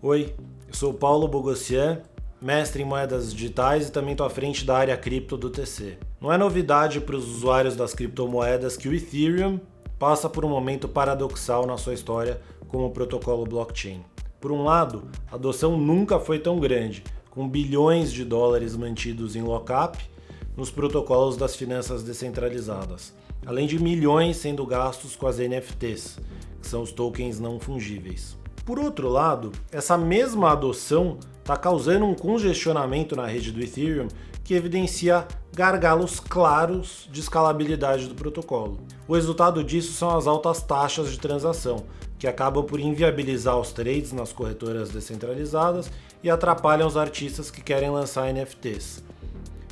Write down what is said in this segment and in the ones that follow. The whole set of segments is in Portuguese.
Oi, eu sou o Paulo Bogossian, mestre em moedas digitais e também estou à frente da área cripto do TC. Não é novidade para os usuários das criptomoedas que o Ethereum passa por um momento paradoxal na sua história como protocolo blockchain. Por um lado, a adoção nunca foi tão grande, com bilhões de dólares mantidos em lockup nos protocolos das finanças descentralizadas, além de milhões sendo gastos com as NFTs, que são os tokens não fungíveis. Por outro lado, essa mesma adoção está causando um congestionamento na rede do Ethereum que evidencia gargalos claros de escalabilidade do protocolo. O resultado disso são as altas taxas de transação, que acabam por inviabilizar os trades nas corretoras descentralizadas e atrapalham os artistas que querem lançar NFTs,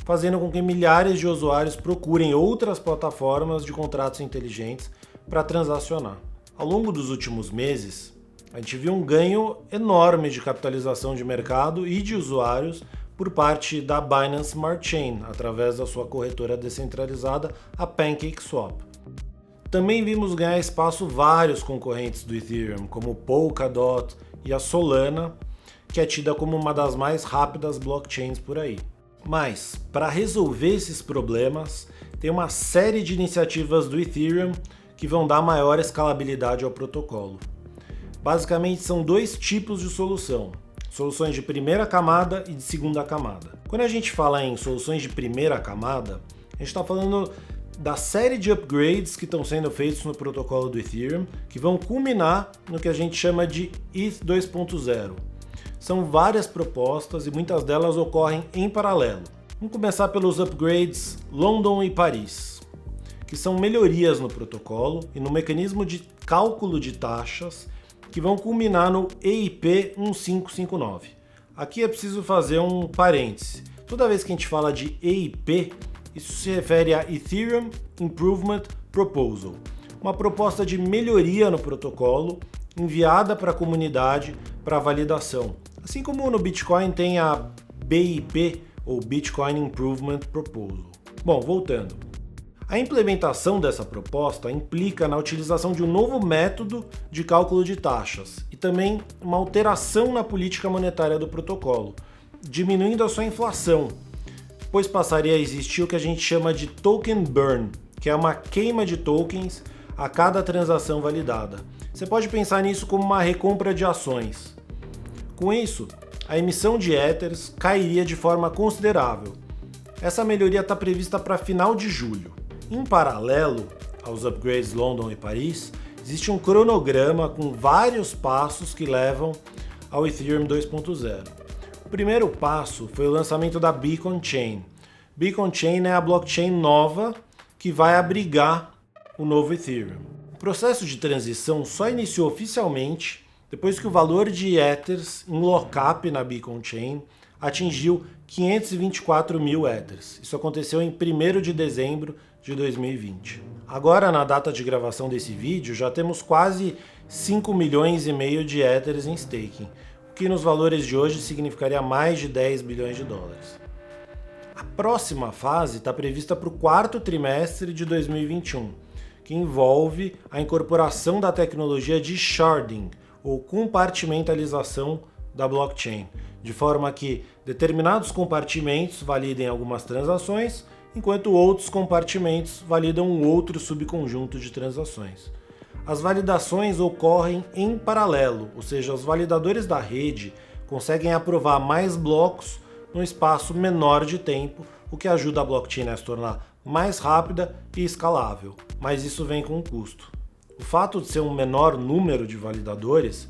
fazendo com que milhares de usuários procurem outras plataformas de contratos inteligentes para transacionar. Ao longo dos últimos meses, a gente viu um ganho enorme de capitalização de mercado e de usuários por parte da Binance Smart Chain, através da sua corretora descentralizada, a PancakeSwap. Também vimos ganhar espaço vários concorrentes do Ethereum, como o Polkadot e a Solana, que é tida como uma das mais rápidas blockchains por aí. Mas, para resolver esses problemas, tem uma série de iniciativas do Ethereum que vão dar maior escalabilidade ao protocolo. Basicamente são dois tipos de solução, soluções de primeira camada e de segunda camada. Quando a gente fala em soluções de primeira camada, a gente está falando da série de upgrades que estão sendo feitos no protocolo do Ethereum, que vão culminar no que a gente chama de ETH 2.0. São várias propostas e muitas delas ocorrem em paralelo. Vamos começar pelos upgrades London e Paris, que são melhorias no protocolo e no mecanismo de cálculo de taxas que vão culminar no EIP 1559. Aqui é preciso fazer um parêntese. Toda vez que a gente fala de EIP, isso se refere a Ethereum Improvement Proposal, uma proposta de melhoria no protocolo enviada para a comunidade para validação. Assim como no Bitcoin tem a BIP, ou Bitcoin Improvement Proposal. Bom, voltando. A implementação dessa proposta implica na utilização de um novo método de cálculo de taxas e também uma alteração na política monetária do protocolo, diminuindo a sua inflação, pois passaria a existir o que a gente chama de token burn, que é uma queima de tokens a cada transação validada. Você pode pensar nisso como uma recompra de ações. Com isso, a emissão de Ethers cairia de forma considerável. Essa melhoria está prevista para final de julho. Em paralelo aos upgrades London e Paris, existe um cronograma com vários passos que levam ao Ethereum 2.0. O primeiro passo foi o lançamento da Beacon Chain. Beacon Chain é a blockchain nova que vai abrigar o novo Ethereum. O processo de transição só iniciou oficialmente depois que o valor de Ethers em lockup na Beacon Chain atingiu 524 mil Ethers. Isso aconteceu em 1º de dezembro de 2020. Agora, na data de gravação desse vídeo, já temos quase 5 milhões e meio de Ethers em staking, o que nos valores de hoje significaria mais de 10 bilhões de dólares. A próxima fase está prevista para o 4º trimestre de 2021, que envolve a incorporação da tecnologia de sharding, ou compartimentalização da blockchain, de forma que determinados compartimentos validem algumas transações, enquanto outros compartimentos validam um outro subconjunto de transações. As validações ocorrem em paralelo, ou seja, os validadores da rede conseguem aprovar mais blocos num espaço menor de tempo, o que ajuda a blockchain a se tornar mais rápida e escalável, mas isso vem com um custo. O fato de ser um menor número de validadores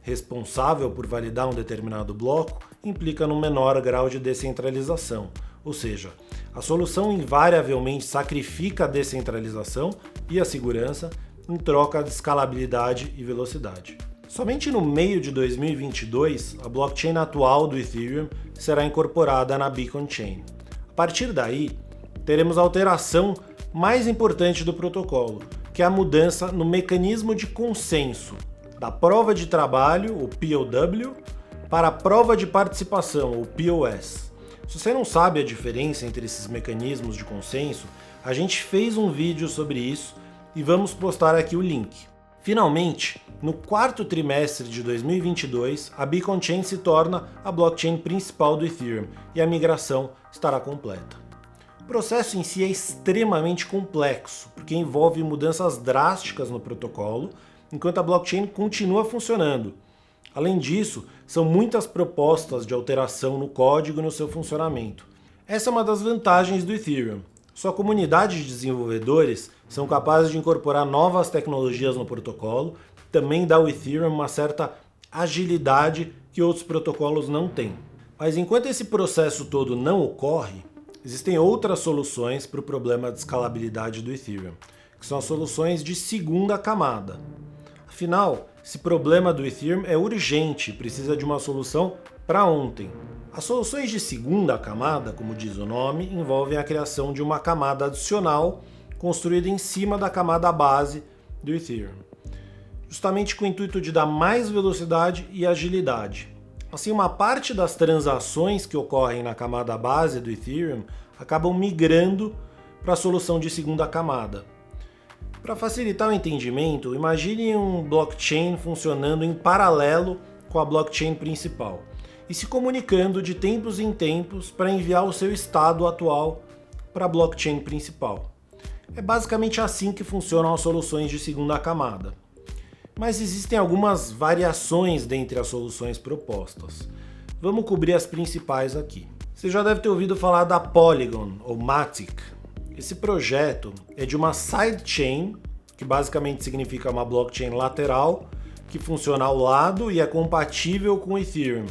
responsável por validar um determinado bloco implica num menor grau de descentralização, ou seja, a solução invariavelmente sacrifica a descentralização e a segurança em troca de escalabilidade e velocidade. Somente no meio de 2022, a blockchain atual do Ethereum será incorporada na Beacon Chain. A partir daí, teremos a alteração mais importante do protocolo, que é a mudança no mecanismo de consenso da prova de trabalho, o POW, para a prova de participação, o POS. Se você não sabe a diferença entre esses mecanismos de consenso, a gente fez um vídeo sobre isso e vamos postar aqui o link. Finalmente, no quarto trimestre de 2022, a Beacon Chain se torna a blockchain principal do Ethereum e a migração estará completa. O processo em si é extremamente complexo, porque envolve mudanças drásticas no protocolo, enquanto a blockchain continua funcionando. Além disso, são muitas propostas de alteração no código e no seu funcionamento. Essa é uma das vantagens do Ethereum. Sua comunidade de desenvolvedores são capazes de incorporar novas tecnologias no protocolo, também dá ao Ethereum uma certa agilidade que outros protocolos não têm. Mas enquanto esse processo todo não ocorre, existem outras soluções para o problema de escalabilidade do Ethereum, que são as soluções de segunda camada. Afinal, esse problema do Ethereum é urgente, precisa de uma solução para ontem. As soluções de segunda camada, como diz o nome, envolvem a criação de uma camada adicional construída em cima da camada base do Ethereum, justamente com o intuito de dar mais velocidade e agilidade. Assim, uma parte das transações que ocorrem na camada base do Ethereum acabam migrando para a solução de segunda camada. Para facilitar o entendimento, imagine um blockchain funcionando em paralelo com a blockchain principal e se comunicando de tempos em tempos para enviar o seu estado atual para a blockchain principal. É basicamente assim que funcionam as soluções de segunda camada. Mas existem algumas variações dentre as soluções propostas. Vamos cobrir as principais aqui. Você já deve ter ouvido falar da Polygon, ou Matic. Esse projeto é de uma sidechain, que basicamente significa uma blockchain lateral, que funciona ao lado e é compatível com o Ethereum,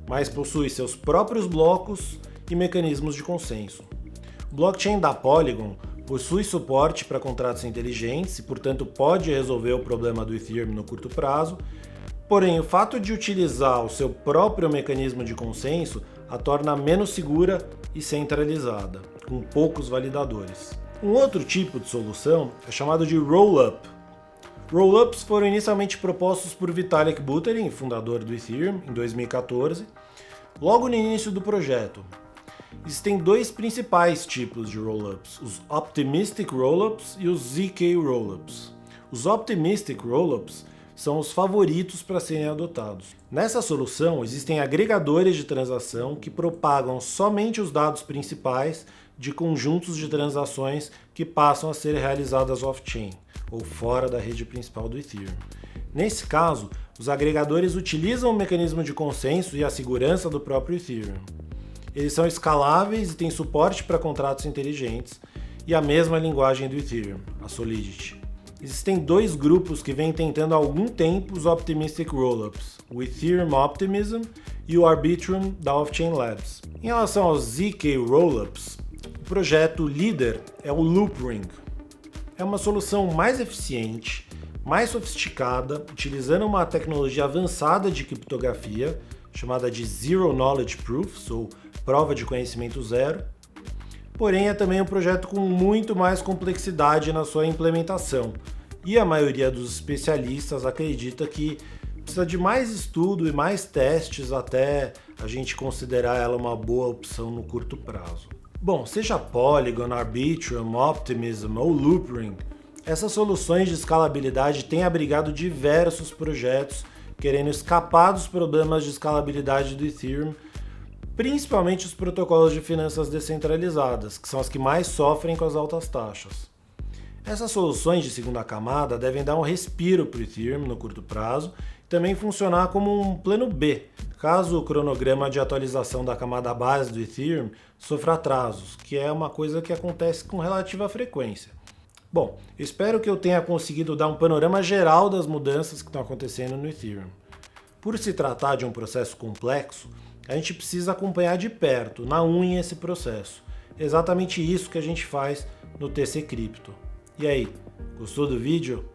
mas possui seus próprios blocos e mecanismos de consenso. O blockchain da Polygon possui suporte para contratos inteligentes e, portanto, pode resolver o problema do Ethereum no curto prazo, porém, o fato de utilizar o seu próprio mecanismo de consenso a torna menos segura e centralizada, com poucos validadores. Um outro tipo de solução é chamado de Rollup. Rollups foram inicialmente propostos por Vitalik Buterin, fundador do Ethereum, em 2014, logo no início do projeto. Existem dois principais tipos de Rollups, os Optimistic Rollups e os ZK Rollups. Os Optimistic Rollups são os favoritos para serem adotados. Nessa solução, existem agregadores de transação que propagam somente os dados principais de conjuntos de transações que passam a ser realizadas off-chain, ou fora da rede principal do Ethereum. Nesse caso, os agregadores utilizam o mecanismo de consenso e a segurança do próprio Ethereum. Eles são escaláveis e têm suporte para contratos inteligentes e a mesma linguagem do Ethereum, a Solidity. Existem dois grupos que vêm tentando há algum tempo os Optimistic Rollups, o Ethereum Optimism e o Arbitrum da Off-Chain Labs. Em relação aos ZK Rollups, o projeto líder é o Loopring. É uma solução mais eficiente, mais sofisticada, utilizando uma tecnologia avançada de criptografia, chamada de Zero Knowledge Proofs, ou prova de conhecimento zero. Porém, é também um projeto com muito mais complexidade na sua implementação, e a maioria dos especialistas acredita que precisa de mais estudo e mais testes até a gente considerar ela uma boa opção no curto prazo. Bom, seja Polygon, Arbitrum, Optimism ou Loopring, essas soluções de escalabilidade têm abrigado diversos projetos querendo escapar dos problemas de escalabilidade do Ethereum, principalmente os protocolos de finanças descentralizadas, que são as que mais sofrem com as altas taxas. Essas soluções de segunda camada devem dar um respiro para o Ethereum no curto prazo e também funcionar como um plano B, caso o cronograma de atualização da camada base do Ethereum sofra atrasos, que é uma coisa que acontece com relativa frequência. Bom, eu espero que eu tenha conseguido dar um panorama geral das mudanças que estão acontecendo no Ethereum. Por se tratar de um processo complexo, a gente precisa acompanhar de perto, na unha, esse processo. É exatamente isso que a gente faz no TC Crypto. E aí, gostou do vídeo?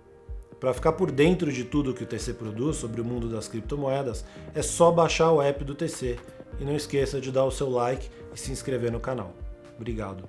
Para ficar por dentro de tudo que o TC produz sobre o mundo das criptomoedas, é só baixar o app do TC. E não esqueça de dar o seu like e se inscrever no canal. Obrigado.